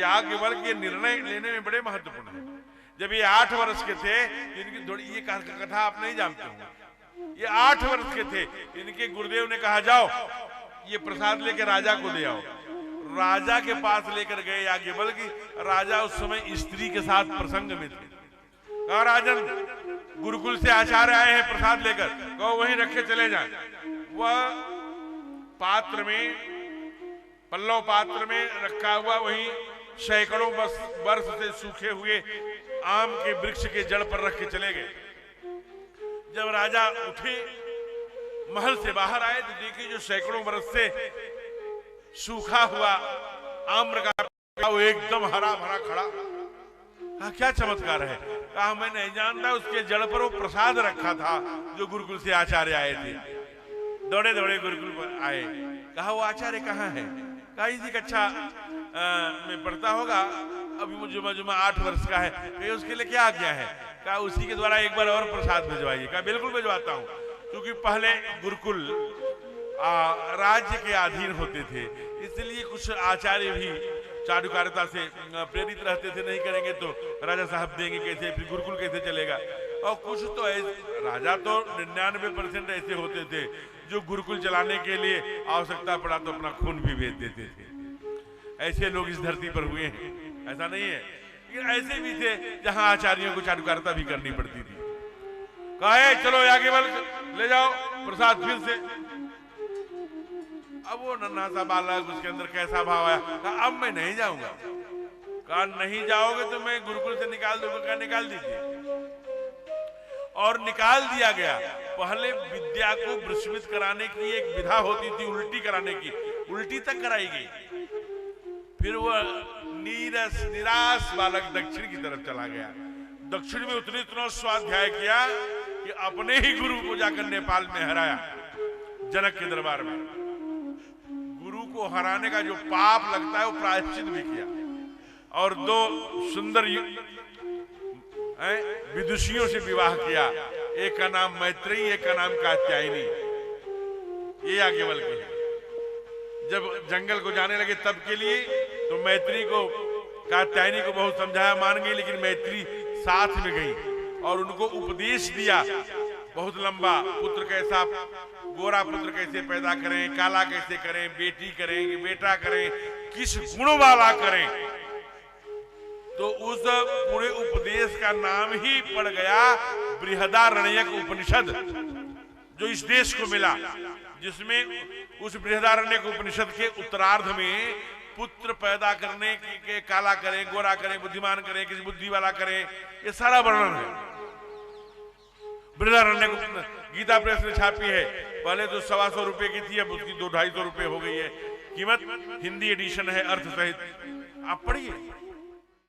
याज्ञवल्क्य के निर्णय लेने में बड़े महत्वपूर्ण है। जब ये 8 वर्ष के थे, इनकी थोड़ी ये कथा आप नहीं जानते हो, ये 8 वर्ष के थे, इनके गुरुदेव ने कहा जाओ ये प्रसाद लेके राजा को ले आओ। राजा के पास लेकर गए याज्ञवल्क्य। राजा उस समय स्त्री के साथ प्रसंग में थे। कहा राजन, गुरुकुल से आचार्य आए हैं प्रसाद लेकर, कहो वहीं रखे चले जाएं। वह पात्र में, पल्लव पात्र में रखा हुआ वहीं सैकड़ों वर्ष से सूखे हुए आम के वृक्ष के जड़ पर रख के चले गए। जब राजा उठे, महल से बाहर आए तो देखिए जो सैकड़ों वर्ष से सूखा हुआ आम्र का वो एकदम हरा भरा खड़ा। कहा क्या चमत्कार है? कहा मैं नहीं जानता, उसके जड़ पर वो प्रसाद रखा था जो गुरुकुल से आचार्य आए थे। दौड़े दौड़े गुरुकुल पर आए। कहा वो आचार्य कहाँ है? कहा इसी कक्षा में पढ़ता होगा, अभी मुझे जुमा 8 वर्ष का है। कहा उसके लिए क्या आज्ञा है? कहा उसी के द्वारा एक बार और प्रसाद भिजवाइए। कहा बिल्कुल भिजवाता हूँ, क्योंकि पहले गुरुकुल राज्य के अधीन होते थे, इसलिए कुछ आचार्य भी चारुकारिता से प्रेरित रहते थे। नहीं करेंगे तो राजा साहब देंगे कैसे, फिर गुरुकुल कैसे चलेगा। और कुछ तो राजा तो 99% ऐसे होते थे जो गुरुकुल चलाने के लिए आवश्यकता पड़ा तो अपना खून भी भेज देते थे। ऐसे लोग इस धरती पर हुए हैं, ऐसा नहीं है। लेकिन ऐसे भी थे जहां आचार्यों को चारुकारिता भी करनी पड़ती थी। कहे चलो याज्ञवल्क्य ले जाओ प्रसाद फिर से। अब वो नन्हा सा बालक, उसके अंदर कैसा भाव आया। कहा अब मैं नहीं जाऊंगा। कहा नहीं जाओगे तो मैं गुरुकुल से निकाल दूंगा। कहा निकाल दीजिए। और निकाल दिया गया। पहले विद्या को विस्मित कराने की एक विधा होती थी, उल्टी कराने की, उल्टी तक कराई गई। फिर वह नीरस निराश बालक दक्षिण की तरफ चला गया। दक्षिण में उतना स्वाध्याय किया कि अपने ही गुरु को जाकर नेपाल में हराया, जनक के दरबार में। गुरु को हराने का जो पाप लगता है वो प्रायश्चित भी किया। और 2 सुंदर विदुषियों से विवाह किया। एक का नाम मैत्रेयी, एक का नाम कात्यायनी। ये याज्ञवल्क्य है। जब जंगल को जाने लगे तब के लिए तो मैत्री को, कात्यायनी को बहुत समझाया, मान गई, लेकिन मैत्री साथ में गई और उनको उपदेश दिया बहुत लंबा। पुत्र कैसा, गोरा पुत्र कैसे पैदा करें, काला कैसे करें, बेटी करें, बेटा करें, किस गुण वाला करें। तो उस पूरे उपदेश का नाम ही पड़ गया बृहदारण्यक उपनिषद, जो इस देश को मिला, जिसमें उस बृहदारण्यक उपनिषद के उत्तरार्ध में पुत्र पैदा करने के, काला करें, गोरा करें, बुद्धिमान करें, किसी बुद्धि वाला करें, ये सारा वर्णन है। बृहदारण्यक गीता प्रेस ने छापी है। पहले तो 125 रुपए की थी, अब उसकी 200-250 रुपए हो गई है कीमत। हिंदी एडिशन है अर्थ सहित, आप पढ़िए।